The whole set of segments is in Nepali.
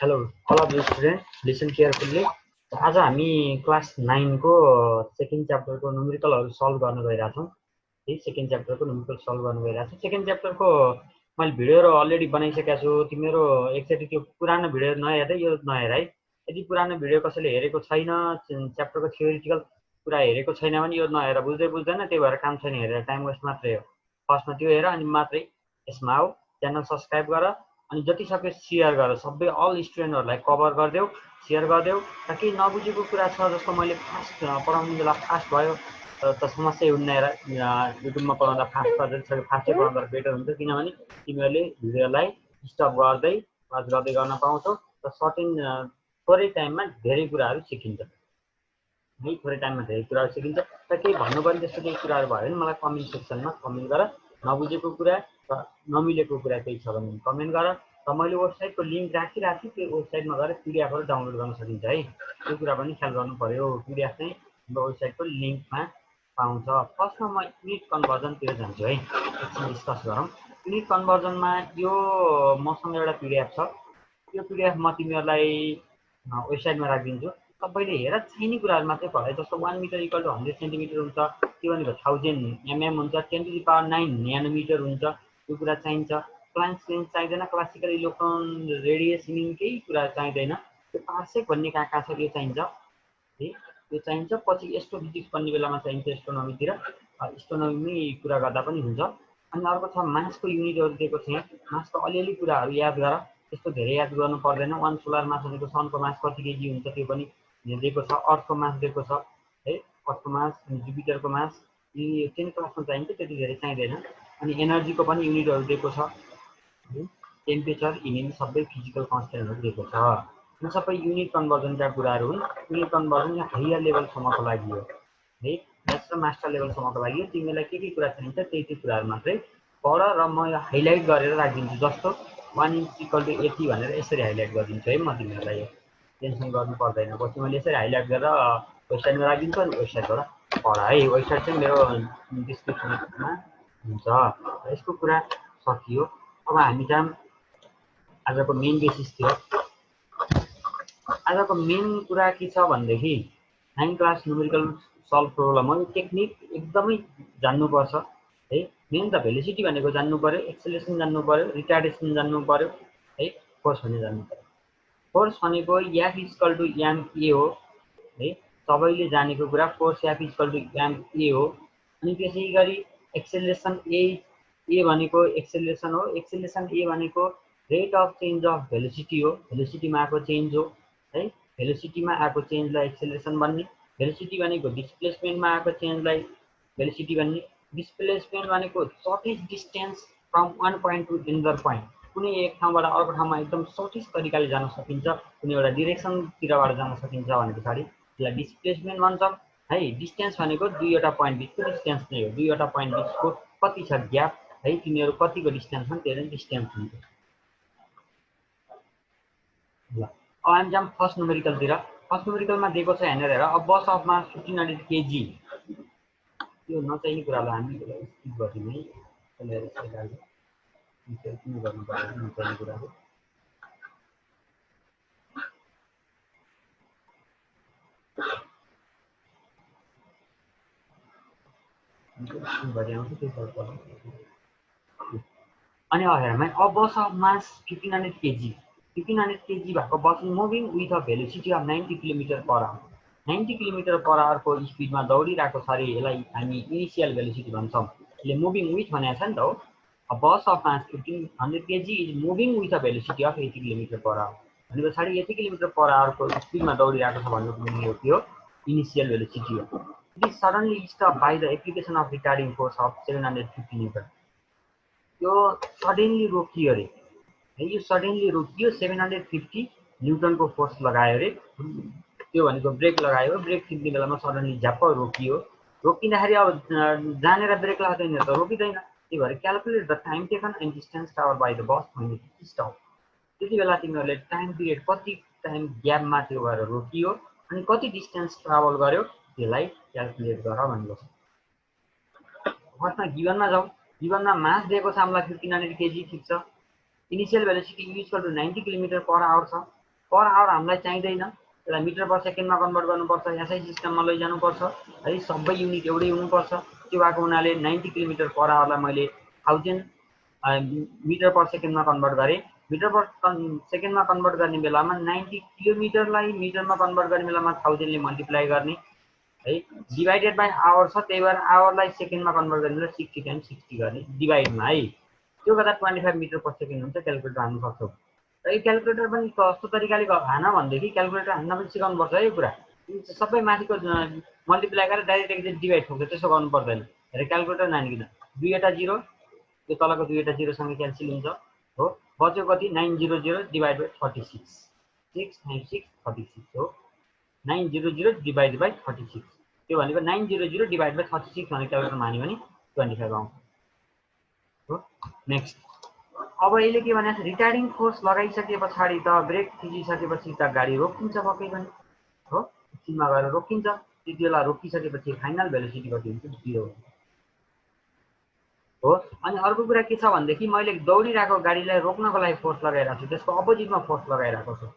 Hello, all of you students, listen carefully. आज हामी क्लास 9 को सेकेन्ड च्याप्टरको न्युमेरिकलहरु सल्भ गर्न गइराछौं। है सेकेन्ड च्याप्टरको न्युमेरिकल सल्भ गर्न गइराछौं। सेकेन्ड च्याप्टरको मैले भिडियोहरु अलरेडी बनाइसकेको छु। तिमीहरु एकचोटी त्यो पुरानो भिडियो नहेर्दै यो नहेर है। यदि पुरानो भिडियो कसैले हेरेको छैन, च्याप्टरको थ्योरिटिकल कुरा हेरेको छैन भने यो नहेर, बुझ्दै बुझ्दैन, त्यही भएर काम छैन हेरेर टाइम वेस्ट मात्रै हो। फर्स्टमा त्यो हेर अनि मात्रै यसमा आऊ। च्यानल सब्स्क्राइब गर अनि जति सक्यो शेयर गर, सबै अल स्टुडेन्टहरुलाई कभर गर्देऊ, शेयर गर्देऊ। र केही नबुझेको कुरा छ जस्तो मैले फास्ट पढाउने बेला फास्ट भयो त समस्या हुन्न। हेर युट्युबमा पढाउँदा फास्ट गर्दै फास्टै पढाउँदा बेटर हुन्छ, किनभने तिमीहरूले भिडियोलाई स्टप गर्दै वाच गर्दै गर्न पाउँछौ र थोरै टाइममा धेरै कुराहरू सिकिन्छ। है थोरै टाइममा धेरै कुराहरू सिकिन्छ। र केही भन्नुपर्ने त्यस्तो केही कुराहरू भयो भने मलाई कमेन्ट सेक्सनमा कमेन्ट गर। नबुझेको कुरा र नमिलेको कुरा केही छ भने कमेन्ट गर। र मैले वेबसाइटको लिङ्क राखिरहेको छु, त्यो वेबसाइटमा गएर पिडिएफहरू डाउनलोड गर्न सकिन्छ है। त्यो कुरा पनि ख्याल गर्नु पर्यो। पिडिएफ चाहिँ हाम्रो वेबसाइटको लिङ्कमा पाउँछ। फर्स्टमा म युनिट कन्भर्जनतिर जान्छु है, एकछिन डिस्कस गरौँ। युनिट कन्भर्जनमा यो मसँग एउटा पिडिएफ छ। यो पिडिएफ म तिमीहरूलाई वेबसाइटमा राखिदिन्छु। सबैले हेर चाहिने कुराहरू मात्रै पढ। जस्तो 1 मिटर इक्वल टु 100 सेन्टिमिटर हुन्छ, त्यो भनेको 1000 mm हुन्छ, 10⁹ न्यानोमिटर हुन्छ। यो कुरा चाहिन्छ। प्लान्क्स लेन्थ चाहिँदैन, क्लासिकल इलेक्ट्रोन रेडिएसन केही कुरा चाहिँदैन। त्यो पार्सेक भन्ने कहाँ छ यो चाहिन्छ है, यो चाहिन्छ। पछि एस्ट्रोफिजिक्स पढ्ने बेलामा चाहिन्छ एस्ट्रोनोमीतिर, एस्ट्रोनोमी कुरा गर्दा पनि हुन्छ। अनि अर्को छ मासको युनिटहरू दिएको छ यहाँ। मासको अलिअलि कुराहरू याद गर, त्यस्तो धेरै याद गर्नु पर्दैन। 1 सोलर मास भनेको सनको मास कति केजी हुन्छ त्यो पनि दिएको छ। अर्थको मास दिएको छ है, अर्थको मास अनि जुपिटरको मास। यी 10 क्लासमा चाहिन्छ, त्यति धेरै चाहिँदैन। अनि एनर्जीको पनि युनिटहरू दिएको छ है, टेम्परेचर, ह्युमिडिटी सबै फिजिकल कन्स्टेन्टहरू दिएको छ। यो सबै युनिट कन्भर्जनका कुराहरू हुन्। युनिट कन्भर्जन हायर लेभलसम्मको लागि हो है, नेक्स्ट मास्टर लेभलसम्मको लागि हो। तिमीलाई के कुरा चाहिन्छ त्यही कुराहरू मात्रै पढ र म यो हाइलाइट गरेर राखिदिन्छु। जस्तो 1 इन्च इक्वल टु 80 भनेर यसरी हाइलाइट गरिदिन्छु है म तिमीहरूलाई। टेन्सन गर्नु पर्दैन। पछि मैले यसरी हाइलाइट गरेर वेबसाइटमा राखिदिन्छु अनि वेबसाइटबाट पढ है। वेबसाइट चाहिँ मेरो डिस्क्रिप्सनमा हुन्छ। यसको कुरा सकियो। अब हामी जाम आजको मेन बेसिसतिर। आजको मेन कुरा के छ भनेदेखि 9 क्लास न्युमेरिकल सल्भ प्रब्लम हो। यो टेक्निक एकदमै जान्नुपर्छ है। मेन त भेलोसिटी भनेको जान्नु पर्यो, एक्सेलरेसन जान्नु पर्यो, रिटार्डेसन जान्नु पर्यो है, फोर्स भन्ने जान्नु पर्यो। फोर्स भनेको F इक्वल टु ma हो है, सबैले जानेको कुरा। Force F equal to ma हो। अनि त्यसै गरी एक्सेलरेसन ए भनेको एक्सेलरेसन हो। एक्सेलरेसन ए भनेको rate of change of velocity हो। भेलोसिटीमा आएको चेन्ज हो है, भेलोसिटीमा आएको चेन्जलाई एक्सेलरेसन भन्ने। भेलोसिटी भनेको डिस्प्लेसमेन्टमा आएको चेन्जलाई भेलोसिटी भन्ने। डिस्प्लेसमेन्ट भनेको shortest distance from one point to another point. कुनै एक ठाउँबाट अर्को ठाउँमा एकदम सर्टेस्ट तरिकाले जान सकिन्छ, कुनै एउटा डिरेक्सनतिरबाट जान सकिन्छ भने पछाडि त्यसलाई डिस्प्लेसमेन्ट भन्छौँ है। डिस्टेन्स भनेको दुईवटा पोइन्ट बिचको डिस्टेन्स नै हो। दुईवटा पोइन्ट बिचको कति छ ग्याप है, तिनीहरू कतिको डिस्टेन्स छन् त्यो चाहिँ डिस्टेन्स हुन्छ। ल अब हामी जाम फर्स्ट न्युमेरिकलतिर। फर्स्ट न्युमेरिकलमा दिएको छ हेरेर हेर। A bus of mass 1500 kg। यो नचाहिने कुरालाई हामी स्किप गर्छौँ है, गर्नु पर्दैन नचाहिने कुराहरू। अनि हेर्मै a bus of mass 1500 kg। 1500 kg भएको bus moving with a velocity of 90 km/h। 90 km/h को स्पिडमा दौडिरहेको छ अरे। यसलाई हामी इनिसियल भेलोसिटी भन्छौँ। यसले मुभिङ विथ भनेको छ नि त हो। A bus of mass 1500 kg is moving with a velocity of 80 km/h। भने पछाडि 80 km/h को स्पिडमा दौडिरहेको छ भन्नुको मिनिङ हो त्यो इनिसियल भेलोसिटी हो। It is suddenly stop by the application of retarding force of 750 newton. यो सडनली रोकियो अरे है, यो सडनली रोकियो। 750 न्युटनको फोर्स लगायो अरे। त्यो भनेको ब्रेक लगायो, ब्रेक थिच्ने बेलामा सडनली झ्याप्प रोकियो। रोकिँदाखेरि अब जानेर ब्रेक लाग्दैन त रोकिँदैन। त्यही भएर calculate the time taken and distance covered by the bus when it stop. त्यति बेला तिमीहरूले टाइम पिरियड कति टाइम ग्यापमा त्यो भएर रोकियो अनि कति डिस्टेन्स ट्राभल गर्यो त्यसलाई क्यालकुलेट गर भनेको छ। फर्स्टमा गिभनमा जाउँ। गिभनमा मास दिएको छ हामीलाई 1500 kg, ठिक छ। Initial velocity equal to 90 km/h छ। पर आवर हामीलाई चाहिँदैन, त्यसलाई मिटर पर सेकेन्डमा कन्भर्ट गर्नुपर्छ, एसआई सिस्टममा लैजानुपर्छ है, सबै युनिट एउटै हुनुपर्छ। त्यो भएको हुनाले 90 किलोमिटर पर आवरलाई मैले 1000 मिटर पर सेकेन्डमा कन्भर्ट गरेँ। मिटर पर सेकेन्डमा कन्भर्ट गर्ने बेलामा 90 किलोमिटरलाई मिटरमा कन्भर्ट गर्ने बेलामा 1000 ले मल्टिप्लाई गर्ने है, डिभाइडेड बाई आवर छ, त्यही भएर आवरलाई सेकेन्डमा कन्भर्ट गर्ने बेला 60 टाइम्स 60 गर्ने डिभाइडमा है, त्यो गर्दा 25 मिटर पर सेकेन्ड हुन्छ। क्यालकुलेटर हान्नु सक्छौँ र यो क्यालकुलेटर पनि कस्तो तरिकाले हान भनेदेखि क्यालकुलेटर हान्न पनि सिकाउनुपर्छ है। यो कुरा सबै माथिको मल्टिप्लाई गरेर डाइरेक्ट एकचोटि डिभाइड ठोक्छ, त्यसो गर्नु पर्दैन। र क्यालकुलेटर नानीकिन 2 वटा 0, यो तलको 2 वटा 0 सँग क्यान्सल हुन्छ हो, बच्यो कति 900 डिभाइड बाई 36, 6 times 6 36 हो, 900 डिभाइड बाई 36, त्यो भनेको 900 डिभाइड बाई 36 भनेर क्यालकुलेटरमा हान्यो भने 25 आउँछ हो। नेक्स्ट अब यसले के भनेको छ, रिटार्डिङ फोर्स लगाइसके पछाडि त ब्रेक थिचिसकेपछि त गाडी रोकिन्छ पक्कै पनि हो, एकछिनमा गएर रोकिन्छ। त्यति बेला रोकिसकेपछि फाइनल भेलोसिटी कति हुन्छ, 0 हो। अनि अर्को कुरा के छ भनेदेखि मैले दौडिरहेको गाडीलाई रोक्नको लागि फोर्स लगाइरहेको छु, त्यसको अपोजिटमा फोर्स लगाइरहेको छु।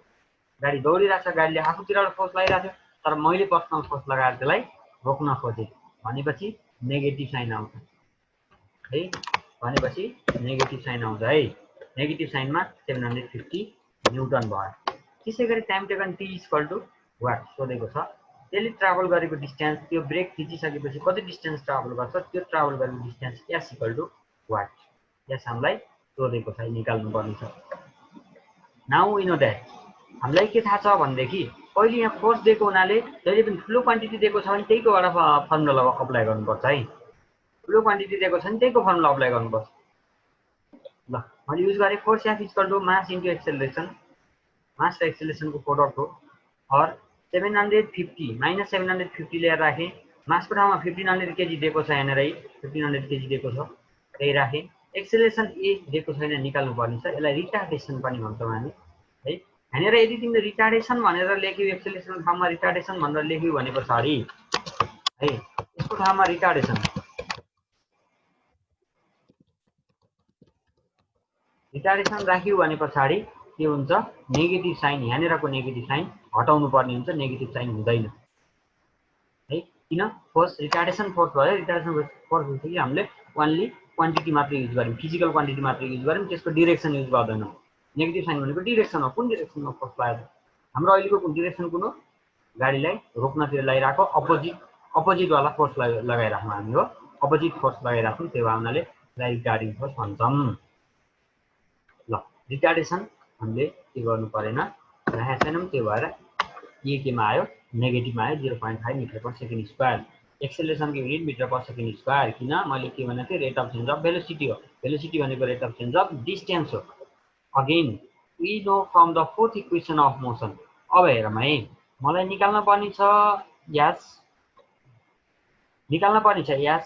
गाडी दौडिरहेको छ, गाडीले आफूतिरबाट फोर्स लगाइरहेको छ, तर मैले पर्सनल फोर्स लगाएर त्यसलाई रोक्न खोजेँ भनेपछि नेगेटिभ साइन आउँछ है, भनेपछि नेगेटिभ साइन आउँछ है। नेगेटिभ साइनमा 750 न्युटन भयो। त्यसै गरी time taken t equal to what सोधेको छ। त्यसले ट्राभल गरेको डिस्टेन्स, त्यो ब्रेक थिचिसकेपछि कति डिस्टेन्स ट्राभल गर्छ, त्यो ट्राभल गरेको distance s equal to what, यस हामीलाई सोधेको छ, निकाल्नुपर्ने छ। नाउ वी नो द्याट, हामीलाई के थाहा छ भनेदेखि पहिले यहाँ फोर्स दिएको हुनाले जहिले पनि ठुलो क्वान्टिटी दिएको छ भने त्यहीकोबाट फर्मुला अप्लाई गर्नुपर्छ है, ठुलो क्वान्टिटी दिएको छ भने त्यहीको फर्मुला अप्लाई गर्नुपर्छ। ल मैले युज गरेँ force F equal to mass into acceleration, mass र एक्सेलरेसनको प्रोडक्ट हो। और 750 माइनस 750 लिएर राखेँ, मासको ठाउँमा 1500 केजी दिएको छ यहाँनिर है, 1500 केजी दिएको छ, त्यही राखेँ। एक्सेलरेसन ए दिएको छैन, निकाल्नु पर्ने छ, यसलाई रिटार्डेसन पनि भन्छौँ हामी है। यहाँनिर यदि तिमीले रिटार्डेसन भनेर लेख्यौ, एक्सेलरेसनको ठाउँमा रिटार्डेसन भनेर लेख्यौ भने पछाडि है, यसको ठाउँमा रिटार्डेसन राख्यौ भने पछाडि के हुन्छ, नेगेटिभ साइन, यहाँनिरको नेगेटिभ साइन हटाउनु पर्ने हुन्छ, नेगेटिभ साइन हुँदैन है। किन, फोर्स रिटार्डेसन फोर्स भयो, रिटार्डेसन फोर्स हुन्छ कि हामीले ओन्ली क्वान्टिटी मात्र युज गर्यौँ, फिजिकल क्वान्टिटी मात्र युज गर्यौँ, त्यसको डिरेक्सन युज गर्दैनौँ। नेगेटिभ साइन भनेको डिरेक्सन हो, कुन डिरेक्सनमा फोर्स लाग्यो, हाम्रो अहिलेको डिरेक्सन कुन हो, गाडीलाई रोक्नतिर लगाइरहेको अपोजिटवाला फोर्स लगाइराख्नु हामी हो, अपोजिट फोर्स लगाइराख्नु, त्यो भावनाले रिटार्डिङ फोर्स भन्छौँ। ल रिटार्डेसन हामीले के गर्नु परेन, राखेको छैनौँ, त्यो भएर केमा आयो, नेगेटिभमा आयो, 0.5 मिटर पर सेकेन्ड स्क्वायर। एक्सेलरेसनको unit metre per second square, किन मैले के भनेको थिएँ, rate of change of velocity हो, भेलोसिटी भनेको rate of change of distance हो। Again we know from the fourth equation of motion. अब हेरौँ है, मलाई निकाल्न पर्ने छ यस, निकाल्न पर्ने छ यस,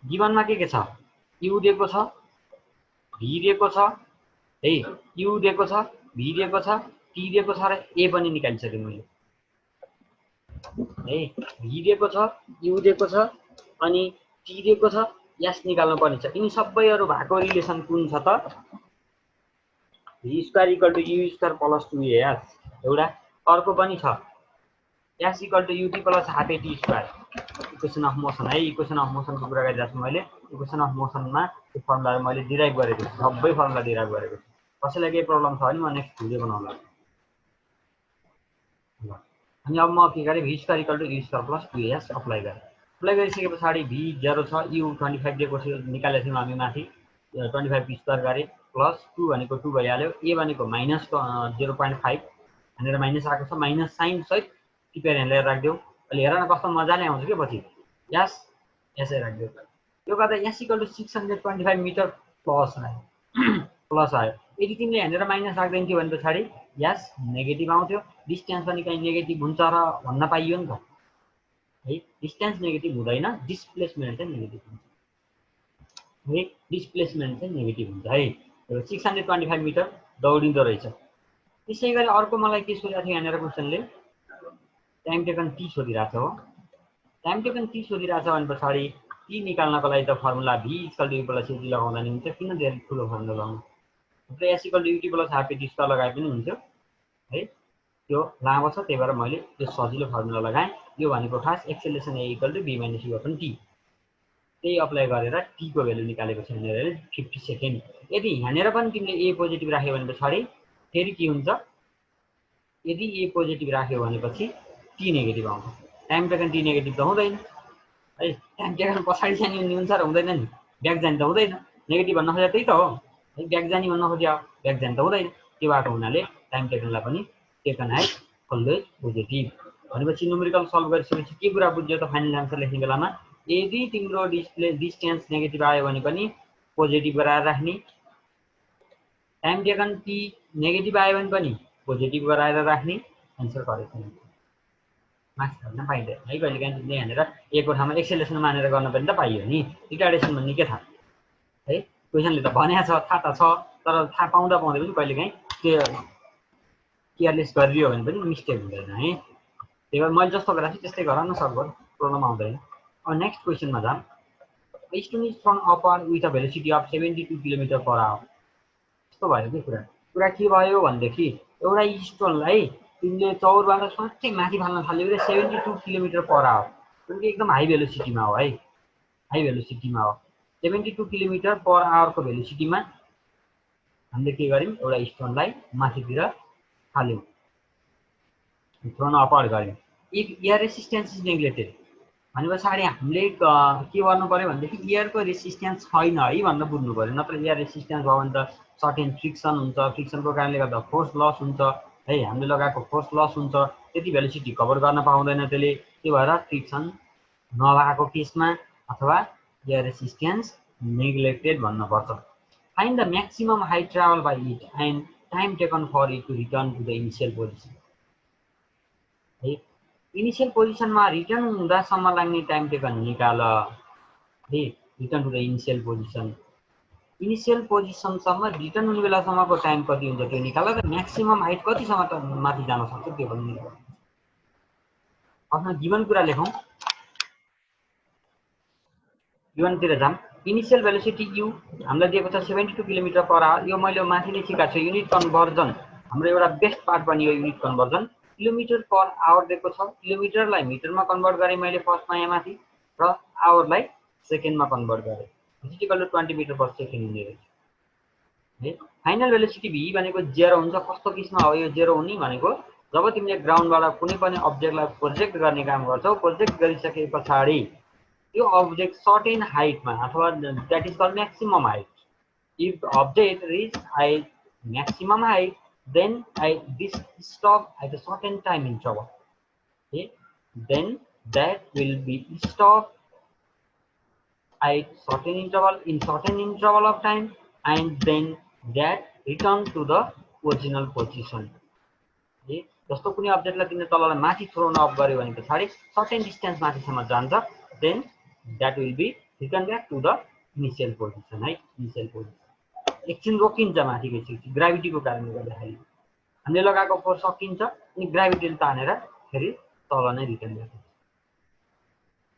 गिभनमा के छ, यु दिएको छ, भी दिएको छ है, यु दिएको छ, भी दिएको छ, टी दिएको छ र ए पनि निकालिसकेँ मैले है। भी दिएको छ, यु दिएको छ, अनि टी दिएको छ, यस निकाल्नु पर्ने छ। यिनी सबैहरू भएको रिलेसन कुन छ त, v square equal to u square plus 2as एउटा, अर्को पनि छ s equal to u t plus half a t square, equation of motion है। इक्वेसन अफ मोसनको कुरा गरिरहेको छु मैले, इक्वेसन अफ मोसनमा त्यो फर्मुला मैले डिराइभ गरेको छु, सबै फर्मुला डिराइभ गरेको छु। कसैलाई केही प्रब्लम छ भने म नेक्स्ट भिडियो बनाउँला। अनि अब म के गरेँ, v square equal to u square plus 2as apply गरेँ। अप्लाई गरिसके पछाडि भी 0 छ, यु 25 दिएको थियो, निकालेको थियौँ हामी माथि, 25 स्क्वायर गरेँ, प्लस 2 भनेको 2 भइहाल्यो, ए भनेको माइनस 0.5, भनेर माइनस आएको छ, माइनस साइन सहित टिपेर हेरेर राखिदेऊ। अहिले हेर न कस्तो मजाले आउँछ क्या पछि, यस यसै राखिदेऊ। यो गर्दा s equal to 625 metre plus आयो, प्लस आयो। यदि तिमीले हेरेर माइनस राख्दैन थियो भने पछाडि यस नेगेटिभ आउँथ्यो, डिस्टेन्स पनि कहीँ नेगेटिभ हुन्छ र भन्न पाइयो नि त है। डिस्टेन्स नेगेटिभ हुँदैन, डिस्प्लेसमेन्ट चाहिँ नेगेटिभ हुन्छ है, डिस्प्लेसमेन्ट चाहिँ नेगेटिभ हुन्छ है। 625 मिटर दौडिँदो रहेछ। त्यसै गरी अर्को मलाई के सोधेको थियो यहाँनिर क्वेसनले, टाइम टेकन टी सोधिरहेको छ हो। टाइम टेकन टी सोधिरहेको छ भने पछाडि टी निकाल्नको लागि त formula v equal to u plus u t लगाउँदा नि हुन्छ, किन धेरै ठुलो फर्मुला लगाउनु, s equal to u t plus half a t square लगाए पनि हुन्थ्यो है। त्यो लामो छ, त्यही भएर मैले त्यो सजिलो फर्मुला लगाएँ। यो भनेको खास acceleration a equal to v minus u upon t. त्यही अप्लाई गरेर टी को भ्यालु निकालेको छ यहाँनिर 50 सेकेन्ड। यदि यहाँनिर पनि तिमीले ए पोजिटिभ राख्यो भने पछाडि फेरि के हुन्छ, यदि ए पोजिटिभ राख्यो भनेपछि टी नेगेटिभ आउँछ। टाइम टेकन टी नेगेटिभ त हुँदैन है, टाइम टेकन पछाडि जाने हुन्छ र हुँदैन नि, ब्याक जाने त हुँदैन। नेगेटिभ भन्न खोजेको त्यही त हो है, ब्याक जाने भन्न खोज्यो, ब्याक जाने त हुँदैन। त्यो भएको हुनाले टाइम टेकनलाई पनि टेकन एज अलवेज पोजिटिभ। भनेपछि न्युमेरिकल सल्भ गरिसकेपछि के कुरा बुझ्यो त फाइनल आन्सर लेख्ने बेलामा, यदि तिम्रो डिस्टेन्स नेगेटिभ आयो भने पनि पोजिटिभ गराएर राख्ने, टाइम टेकन टी नेगेटिभ आयो भने पनि पोजिटिभ गराएर राख्ने, एन्सर करेक्ट हुन्छ। मार्क्स गर्न पाइँदैन है। कहिलेकाहीँ तिमीले यहाँनिर एको ठाउँमा एक्सेलेरेसन मानेर गर्न पनि त पाइयो नि, रिटार्डेसन भन्ने के थाहा है, क्वेसनले त भनेको छ, थाहा त छ, तर थाहा पाउँदा पाउँदै पनि कहिलेकाहीँ त्यो केयरलेस गरिदियो भने पनि मिस्टेक हुँदैन है। त्यही भएर मैले जस्तो गराएको छु त्यस्तै गर न, सर्भर प्रब्लम आउँदैन। अब नेक्स्ट क्वेसनमा जाऊँ। Stone is thrown upward with a velocity of 72 kilometre per hour. यस्तो भयो कि कुरा के भयो भनेदेखि एउटा स्टोनलाई तिमीले चौरबाट स्वाट्टै माथि फाल्न थाल्यो भने 72 किलोमिटर पर आवर, जुन एकदम हाई भेलोसिटीमा हो है, हाई भेलोसिटीमा हो। 72 किलोमिटर पर आवरको भेलोसिटीमा हामीले के गर्यौँ, एउटा स्टोनलाई माथितिर हाल्यौँ, थ्रोन अपवार्ड गर्यौँ। If air resistance is neglected भने पछाडि हामीले के गर्नु पर्यो भनेदेखि एयरको रेसिस्टेन्स छैन है भनेर बुझ्नु पर्यो। नत्र एयर रेसिस्टेन्स भयो भने त सर्टेन फ्रिक्सन हुन्छ, फ्रिक्सनको कारणले गर्दा फोर्स लस हुन्छ है, हामीले लगाएको फोर्स लस हुन्छ, त्यति भेलोसिटी कभर गर्न पाउँदैन त्यसले। त्यो भएर फ्रिक्सन नभएको केसमा अथवा एयर रेसिस्टेन्स नेग्लेक्टेड भन्नुपर्छ। Find the maximum height travel by it and time taken for it to return to the initial position है। इनिसियल पोजिसनमा रिटर्न हुँदासम्म लाग्ने टाइम टेकन निकाल है, return to the initial position. Initial पोजिसनसम्म रिटर्न हुने बेलासम्मको टाइम कति हुन्छ त्यो निकाल र म्याक्सिमम हाइट कतिसम्म त माथि जान सक्छ त्यो पनि निकाल। आफ्नो गिभन कुरा लेखौँ, गिभनतिर जाम। इनिसियल भेलोसिटी यु हामीलाई दिएको छ 72 किलोमिटर पर आवर। यो मैले माथि नै सिकाएको छु, युनिट कन्भर्जन हाम्रो एउटा बेस्ट पार्ट बनियो unit conversion. Kilometre per our दिएको छ, किलोमिटरलाई मिटरमा कन्भर्ट गरेँ मैले फर्स्टमा यहाँ माथि, र आवरलाई सेकेन्डमा कन्भर्ट गरेँ, equal to 20 metre per second हुने रहेछ है। फाइनल भेलोसिटी भी भनेको 0 हुन्छ। कस्तो केसमा हो यो 0 हुने भनेको, जब तिमीले ग्राउन्डबाट कुनै पनि अब्जेक्टलाई प्रोजेक्ट गर्ने काम गर्छौ, प्रोजेक्ट गरिसके पछाडि यो अब्जेक्ट सर्टेन हाइटमा अथवा that is called maximum height. If object reach height maximum height, then this stop at a certain time interval. Okay, then that will be stop at certain interval of time, and then that return to the original position. Okay, जस्तो कुनै अब्जेक्टलाई तिमीले तललाई माथि थ्रोन अप गर्यो भने पछाडि सर्टेन डिस्टेन्स माथिसम्म जान्छ, then that will be return back to the initial position है, इनिशियल पोजिसन। एकछिन रोकिन्छ माथि गइसकेपछि ग्राभिटीको कारणले गर्दाखेरि हामीले लगाएको फोर्स सकिन्छ अनि ग्राभिटीले तानेर फेरि तल नै रिटर्न गर्छ।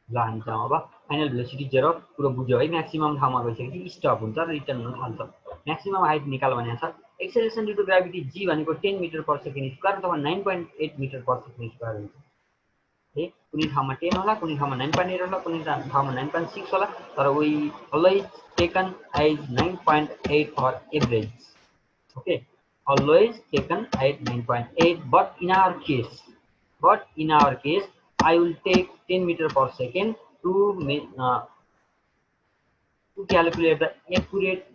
ल हामी जाउँ अब। फाइनल भेलोसिटी 0 पुरो बुझ्यो है। म्याक्सिमम ठाउँमा गइसकेपछि स्टप हुन्छ र रिटर्न हुन थाल्छ। म्याक्सिमम हाइट निकाल भनेको छ। एक्सेलरेसन ड्यु टु ग्राभिटी जी भनेको 10 मिटर पर सेकेन्ड स्क्वायर अथवा 9.8 मिटर पर सेकेन्ड स्क्वायर हुन्छ है। कुनै ठाउँमा 10 होला, कुनै ठाउँमा 9.8 होला, कुनै ठाउँमा 9.6 होला, तर we always taken as 9.8 for average. Okay, always taken at 9.8, but in our case I will take 10 meter per second to calculate the accurate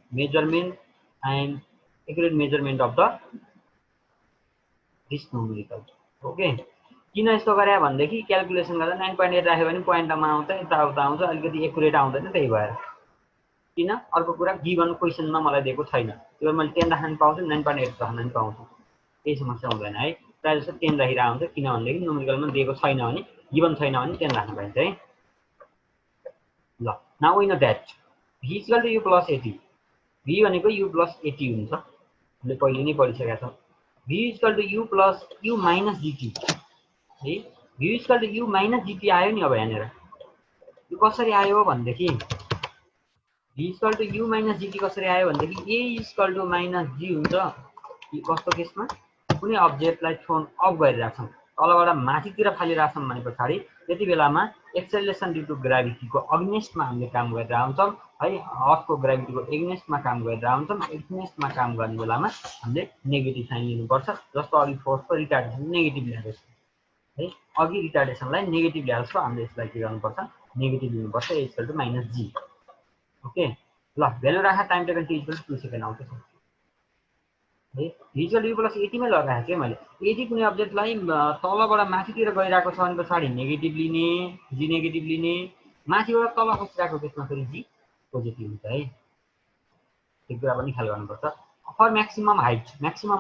measurement of the this numerical. Okay, किन यस्तो गरे भन्देखि क्याल्कुलेसन गर्दा 9.8 राख्यो भने पोइन्टमा आउँछ, यताउता आउँछ, अलिकति एक्युरेट आउँदैन, त्यही भएर। किन अर्को कुरा गिभन क्वेसनमा मलाई दिएको छैन, त्यो मैले 10 राख्न पाउँछु, 9.8 राख्न पाउँछु, केही समस्या हुँदैन है। प्रायः जस्तो 10 राखिरहेको हुन्छ, किनभनेदेखि न्युमेरिकलमा दिएको छैन भने, गिभन छैन भने 10 राख्न पाइन्छ है। ल now we know that v equal to u plus 80। v भनेको u प्लस 80 हुन्छ, हामीले पहिले नै पढिसकेका छौँ। v equal to u plus u minus dt है। v equal to u minus dt आयो नि। अब यहाँनिर यो कसरी आयो भनेदेखि v equal to u minus dt कसरी आयो भनेदेखि a equal to minus g हुन्छ। कस्तो केसमा कुनै अब्जेक्टलाई थ्रोन अप गरिरहेछौँ, तलबाट माथितिर फालिरहेछौँ भने पछाडि त्यति बेलामा एक्सेलरेसन ड्यु टु ग्राभिटीको अगेन्स्टमा हामीले काम गरेर हुन्छौँ है, अर्थको ग्राभिटीको एगेन्स्टमा काम गरेर हुन्छौँ। एगेन्स्टमा काम गर्ने बेलामा हामीले नेगेटिभ साइन लिनुपर्छ। जस्तो अघि फोर्सको रिटार्डेसन नेगेटिभ ल्याएको छ है, अघि रिटार्डेसनलाई नेगेटिभ ल्याएको छ, हामीले यसलाई के गर्नुपर्छ, नेगेटिभ लिनुपर्छ। A equal to -g। Okay ल, भ्यालु राखा time taken t equal to 2 second आउँछ है। हिजो u प्लस यतिमै लगाएको थिएँ मैले। यदि कुनै अब्जेक्टलाई तलबाट माथितिर गइरहेको छ भने पछाडि नेगेटिभ लिने, जी नेगेटिभ लिने, माथिबाट तल खसिरहेको केसमा फेरि जी पोजिटिभ हुन्छ है। त्यो कुरा पनि ख्याल गर्नुपर्छ। फर म्याक्सिमम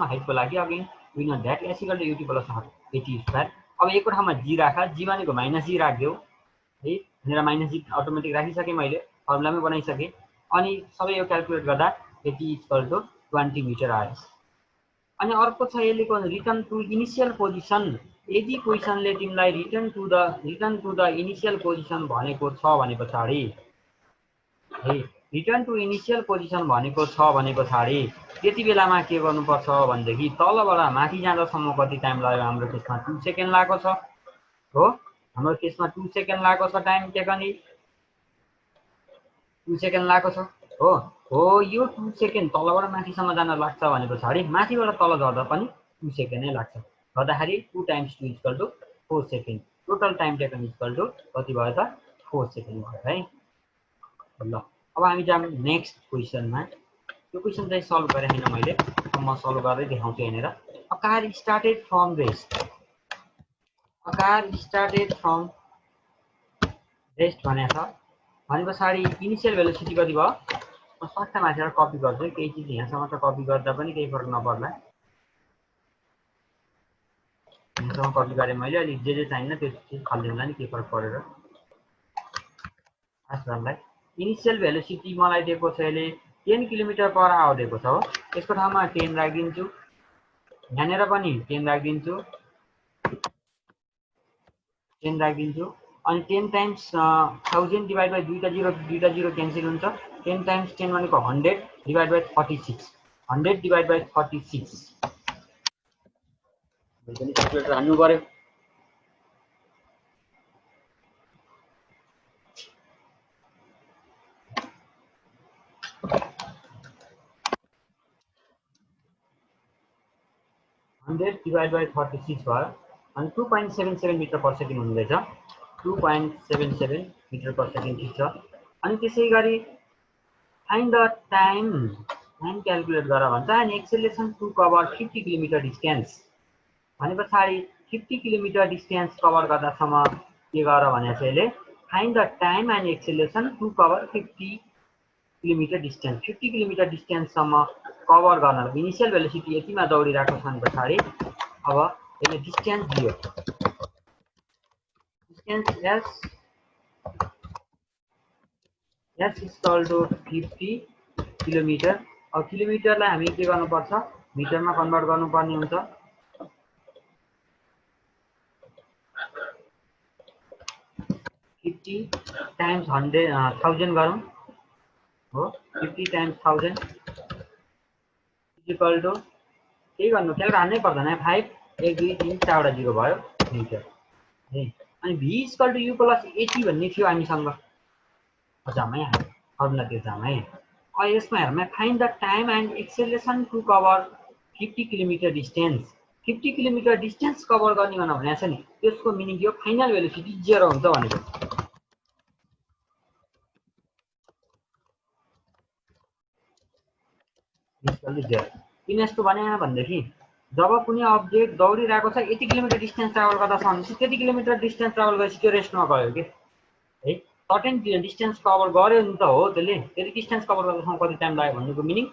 हाइटको लागि again we know that s equal to u t plus a t square. अब एकको ठाउँमा जी राख, जी भनेको -g राखिदेऊ है, भनेर -g अटोमेटिक राखिसकेँ मैले, फर्मुलामै बनाइसकेँ। अनि सबै यो क्यालकुलेट गर्दा एटी इक्वल टु 20 मिटर आयो। अनि अर्को छ यसले रिटर्न टु इनिसियल पोजिसन। यदि क्वेसनले तिमीलाई return to the initial position भनेको छ भने पछाडि है, रिटर्न टु इनिसियल पोजिसन भनेको छ भने पछाडि त्यति बेलामा के गर्नुपर्छ भनेदेखि तलबाट माथि जाँदासम्म कति टाइम लाग्यो? हाम्रो केसमा 2 सेकेन्ड लागेको छ हो। हाम्रो केसमा 2 सेकेन्ड लागेको छ, टाइम टेकन 2 सेकेन्ड लागेको छ हो। यो 2 सेकेन्ड तलबाट माथिसम्म जान लाग्छ भने पछाडि माथिबाट तल झर्दा पनि 2 सेकेन्ड नै लाग्छ। गर्दाखेरि 2 times 2 equal to 4 second. Total time taken equal to कति भयो त? 4 सेकेन्ड भयो है। ल, अब हामी जाऊँ नेक्स्ट क्वेसनमा। यो क्वेसन चाहिँ सल्भ गरेँ होइन मैले, म सल्भ गर्दै देखाउँछु यहाँनिर। A car started from rest. A car started from rest भनेको छ भने पछाडि इनिसियल भेलोसिटी कति भयो? म सट्टा माथिबाट कपी गर्छु, केही चिज यहाँसम्म त कपी गर्दा पनि केही फरक नपर्ला। यहाँसम्म कपी गरेँ मैले, अलिक जे चाहिन्न त्यो चिज खल्दिउँला नि, केही फरक परेर। खासलाई इनिसियल भेलोसिटी मलाई दिएको छ यसले 10 किलोमिटर पर आवर दिएको छ हो। यसको ठाउँमा 10 राखिदिन्छु, यहाँनिर पनि 10 राखिदिन्छु, 10 राखिदिन्छु। अनि 10 टाइम्स 1000 डिभाइड बाई दुईटा जिरो क्यान्सल हुन्छ। 10 टाइम्स 10 भनेको 100 डिभाइड बाई 36, 100 डिभाइड बाई 36 पनि क्यालकुलेटर हान्नु पर्यो। डिभाइड बाई 36 भयो अनि 2.77 मिटर पर सेकेन्ड हुँदैछ। 2.77 मिटर पर सेकेन्ड ठिक छ। अनि त्यसै गरी फाइन्ड द टाइम क्यालकुलेट गर भन्छ। अनि acceleration to cover 50 kilometre distance भने पछाडि 50 किलोमिटर डिस्टेन्स कभर गर्दासम्म के गर भनेको छ यसले, find the time and acceleration to cover 50 kilometre distance. 50 kilometre डिस्टेन्ससम्म कभर गर्न इनिसियल भेलोसिटी यतिमा दौडिरहेको छ भने पछाडि अब यसले डिस्टेन्स दियो, distance s equal to 50 kilometre. अब किलोमिटरलाई हामी के गर्नुपर्छ, मिटरमा कन्भर्ट गर्नुपर्ने हुन्छ। 50 टाइम्स 1000 गरौँ हो। 50 टाइम्स 1000 इक्वल टु के गर्नु, क्यालकुलेटर हान्नै पर्दैन। 5 1 2 3 4वटा जिरो भयो मिटर है। अनि v equal to u plus 80 भन्ने थियो हामीसँग, जामै फर्मुला त्यो जामै। अब यसमा हेर्नु, find the time and acceleration to cover 50 kilometre distance. 50 kilometre distance cover गर्ने भनेको छ नि, त्यसको मिनिङ के हो? फाइनल भेलोसिटी 0 हुन्छ भनेको। किन यस्तो भने भनेदेखि जब कुनै अब्जेक्ट दौडिरहेको छ यति किलोमिटर डिस्टेन्स ट्राभल गर्दा छ भनेपछि त्यति किलोमिटर डिस्टेन्स ट्राभल गरेपछि त्यो रेस्टमा गयो कि है। सर्टेन डिस्टेन्स कभर गर्यो नि त हो, त्यसले त्यति डिस्टेन्स कभर गर्दासम्म कति टाइम लाग्यो भन्नुको मिनिङ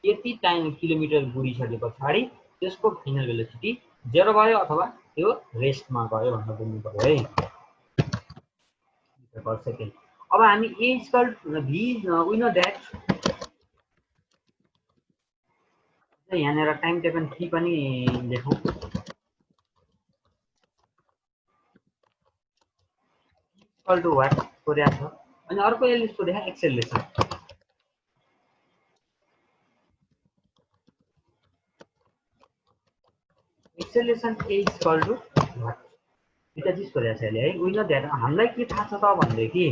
यति टाइम किलोमिटर गुडिसके पछाडि त्यसको फाइनल भेलोसिटी 0 भयो अथवा त्यो रेस्टमा गयो भनेर बुझ्नु पर्यो है, पर सेकेन्ड। अब हामी a equal v v know that यहाँनिर टाइम टेकन टी पनि लेखौँ। इक्वल टु वाट कोरिया छ। अनि अर्को यसले सोधेको acceleration. Acceleration a equal to दुईटा चिज खोजेको छ अहिले है। उहिले ध्यान हामीलाई के थाहा छ त भनेदेखि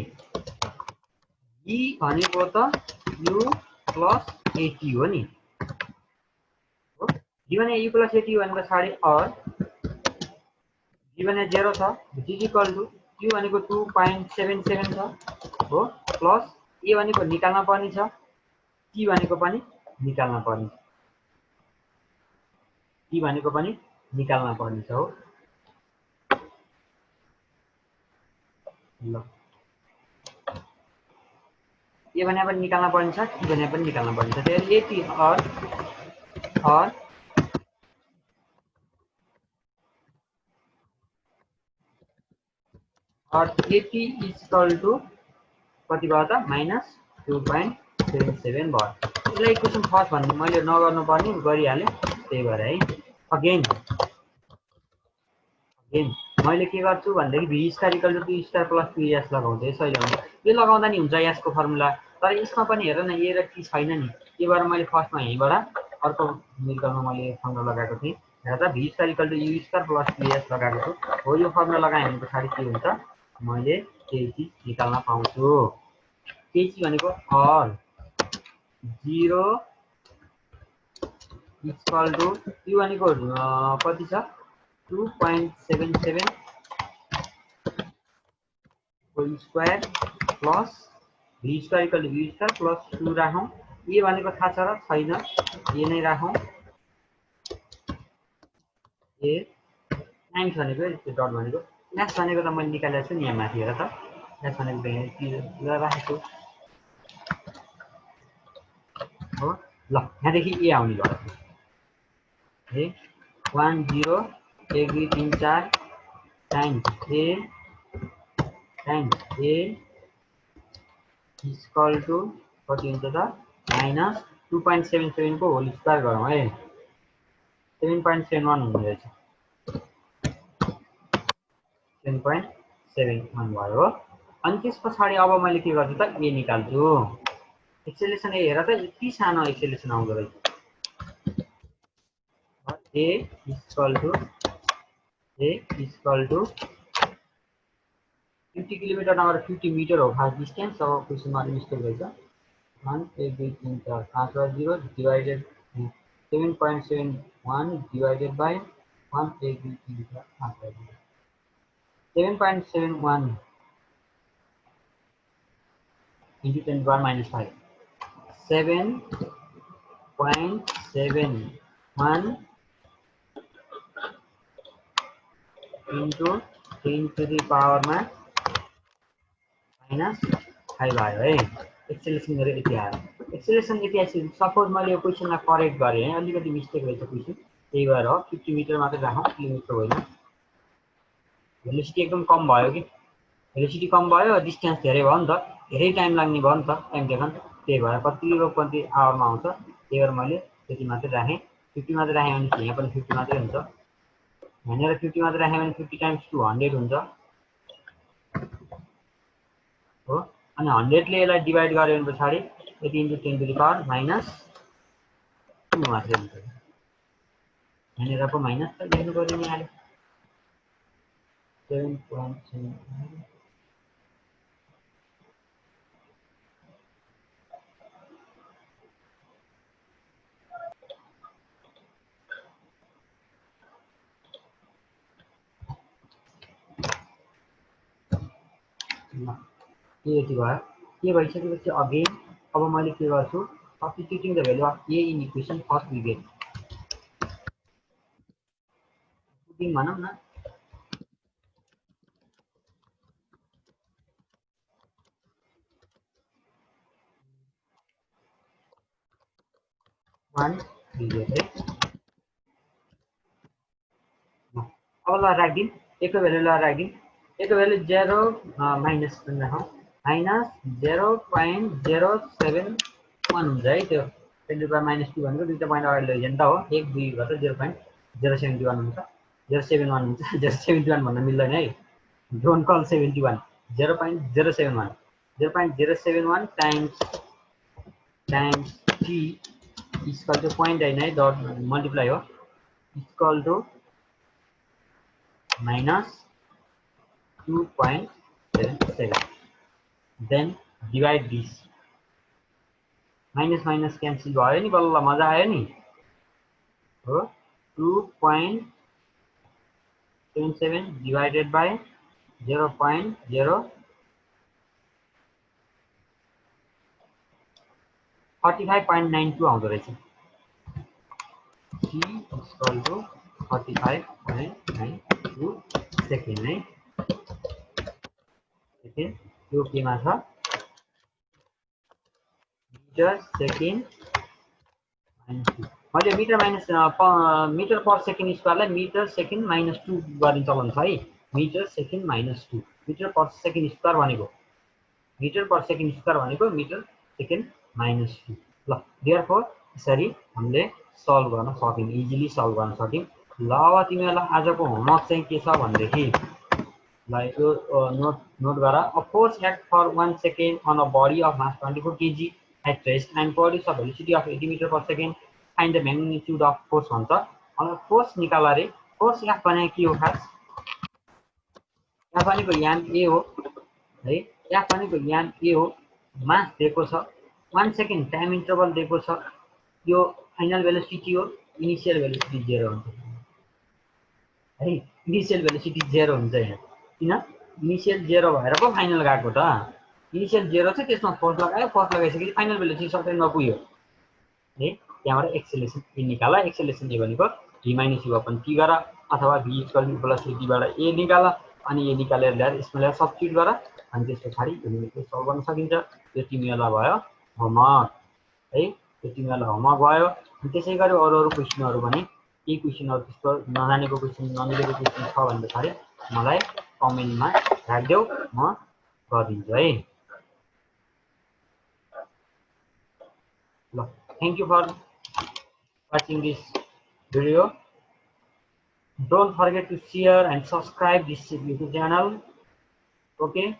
ई भनेको त यु प्लस एटी हो नि हो। जी भने यु प्लस एटी भनेको पछाडि अर जी भने 0 छ जी इक्वल टु यु भनेको 2.77 छ हो प्लस ए भनेको निकाल्न पर्ने छ टी भनेको पनि निकाल्न पर्ने छ टी भनेको पनि निकाल्न पर्ने छ हो। ल ए भने पनि निकाल्न पर्ने छ टी भने पनि निकाल्न पर्ने छ। त्यसैले a t or a t equal to कति भयो त माइनस 2.77 भयो। यसलाई इक्वेसन फर्स्ट भन्ने मैले नगर्नुपर्ने गरिहालेँ त्यही भएर है। अगेन मैले के गर्छु भनेदेखि v square equal to t square plus 2एस लगाउँछु यसैले हुन्छ। यो लगाउँदा नि हुन्छ यसको फर्मुला तर यसमा पनि हेर न ए र टी छैन नि त्यही भएर मैले फर्स्टमा यहीँबाट अर्को निकाल्न मैले फर्मुला लगाएको थिएँ। हेर त v square equal to u square plus 2एस लगाएको छु हो। यो फर्मुला लगाएँ भने पछाडि के हुन्छ मैले केही चिज निकाल्न पाउँछु। केही चिज भनेको अल 0 इक्वल टु यु भनेको कति छ 2.77 whole square plus v square equal to v square plus 2 राखौँ। ए भनेको थाहा छ र छैन ए नै राखौँ। ए टाइम्स भनेको त्यो डट भनेको एस भनेको त मैले निकालेको छु नि यहाँ माथि हेर त एस भनेको यहाँ राखेको हो। ल यहाँदेखि ए आउने भयो ए 1 0 1 2 3 4 टाइम्स ए इक्वल टु कति हुन्छ त माइनस 2.77 को होल स्क्वायर गरौँ है 7.71 हुने रहेछ 7.71 भयो हो। अनि त्यस पछाडि अब मैले के गर्छु त ए निकाल्छु। एक्सेलेरेसन ए हेर त यति सानो एक्सेलेरेसन आउँदो रहेछ। ए इक्वल टु 50 किलोमिटर नभएर 50 मिटर हो खास डिस्टेन्स। अब क्वेसनमा मिस्टेक रहेछ 1 1 2 3 4 5 0 divided 7.71 divided by 1 1 2 3 4 5 0 7.71 into 10 power minus 5 7.71 into 10 to the power minus 5 आयो है। एक्सेलेरेसन गरेर यति आयो। एक्सेलेरेसन यति आएपछि सपोज मैले यो क्वेसनलाई करेक्ट गरेँ है अलिकति मिस्टेक रहेछ क्वेसन त्यही भएर हो 50 मिटर मात्रै राखौँ किलोमिटर होइन। भेलोसिटी एकदम कम भयो कि भेलोसिटी कम भयो डिस्टेन्स धेरै भयो नि त धेरै टाइम लाग्ने भयो नि त टाइम टेकन त्यही भएर कति आवरमा आउँछ त्यही भएर मैले त्यति मात्रै राखेँ 50 मात्रै राखेँ भने यहाँ पनि 50 मात्रै हुन्छ। यहाँनिर 50 मात्रै राखेँ भने 50 टाइम्स 200 हुन्छ हो। अनि 100 ले यसलाई डिवाइड गर्यो भने पछाडि यति into 10 to the power minus 2 मात्रै हुन्छ। यहाँनिर पो माइनस त लेख्नु पर्यो नि अहिले 7.7 के यति भयो के भइसकेपछि अगेन अब मैले के गर्छु substituting the value of a in equation first we get putting भनौँ न 1 वी गेट है। अब ल राखिदिउँ एको भ्यालु ल राखिदिउँ एको भ्यालु 0 माइनस पनि राखौँ माइनस 0.071 हुन्छ है। त्यो 10 टु द पावर माइनस 2 भनेको दुईवटा पोइन्ट अगाडि लैजाने त हो 1 2 गर्दा 0.071 हुन्छ 071 हुन्छ 071 भन्न मिल्दैन है don't call 71 0.071 0.071 times T equal to point होइन है डट मल्टिप्लाई हो equal to minus 2.77. Then divide this. Minus minus cancel भयो नि, बल्ल मजा आयो नि हो. 2.77 divided by 0.35.92 आउँदो रहेछ. T is equal to 45.92 second है. सेकेन्ड यो केमा छ, मिटर सेकेन्ड माइनस 2. मैले मिटर पर सेकेन्ड स्क्वायरलाई मिटर सेकेन्ड माइनस 2 गर्ने चलन छ है. Metre second minus 2, metre per second square भनेको मिटर पर सेकेन्ड स्क्वायर भनेको मिटर सेकेन्ड माइनस 2. ल देयरफोर यसरी हामीले सल्भ गर्न सक्यौँ, इजिली सल्भ गर्न सक्यौँ. ल अब तिमीहरूलाई आजको होमवर्क चाहिँ के छ भनेदेखि ल यो नोट गर. A force act for 1 second on a body of mass 24 kg at rest and produce a velocity of 80 meter per second. Find the magnitude of force भन्छ. अब फोर्स निकाल रे. फोर्स F भनेको के हो खास? F भनेको याम A हो है. F भनेको याम A हो. मास दिएको छ, 1 सेकेन्ड टाइम इन्टरभल दिएको छ. यो फाइनल भेलोसिटी हो, इनिशियल भेलोसिटी 0 हुन्छ है. इनिशियल भेलोसिटी 0 हुन्छ यहाँ. किन? इनिशियल 0 भएर पो फाइनल गएको त. इनिशियल 0 छ, त्यसमा फोर्स लगायो, फोर्स लगाइसकेपछि फाइनल भेलोसिटी सर्टेनमा पुग्यो है. त्यहाँबाट एक्सेलरेसन ए निकाल. एक्सेलरेसन ए भनेको v minus u upon t गर, अथवा v इक्वल टु प्लस बाट ए निकाल. अनि ए निकालेर ल्याएर यसमा ल्याएर सब्स्टिट्युट गर. अनि त्यस पछाडि यो लिमिटले सल्भ गर्न सकिन्छ. यो तिमीहरूलाई भयो होमवर्क है. यो तिमीहरूलाई होमवर्क भयो. अनि त्यसै गरी अरू क्वेसनहरू पनि केही क्वेसनहरू त्यस्तो नजानेको क्वेसन नमिलेको क्वेसन छ भने पछाडि मलाई कमेन्टमा राखिदेऊ, म गरिदिन्छु है. ल thank you for watching this video. Don't forget to share and subscribe this YouTube channel. Okay.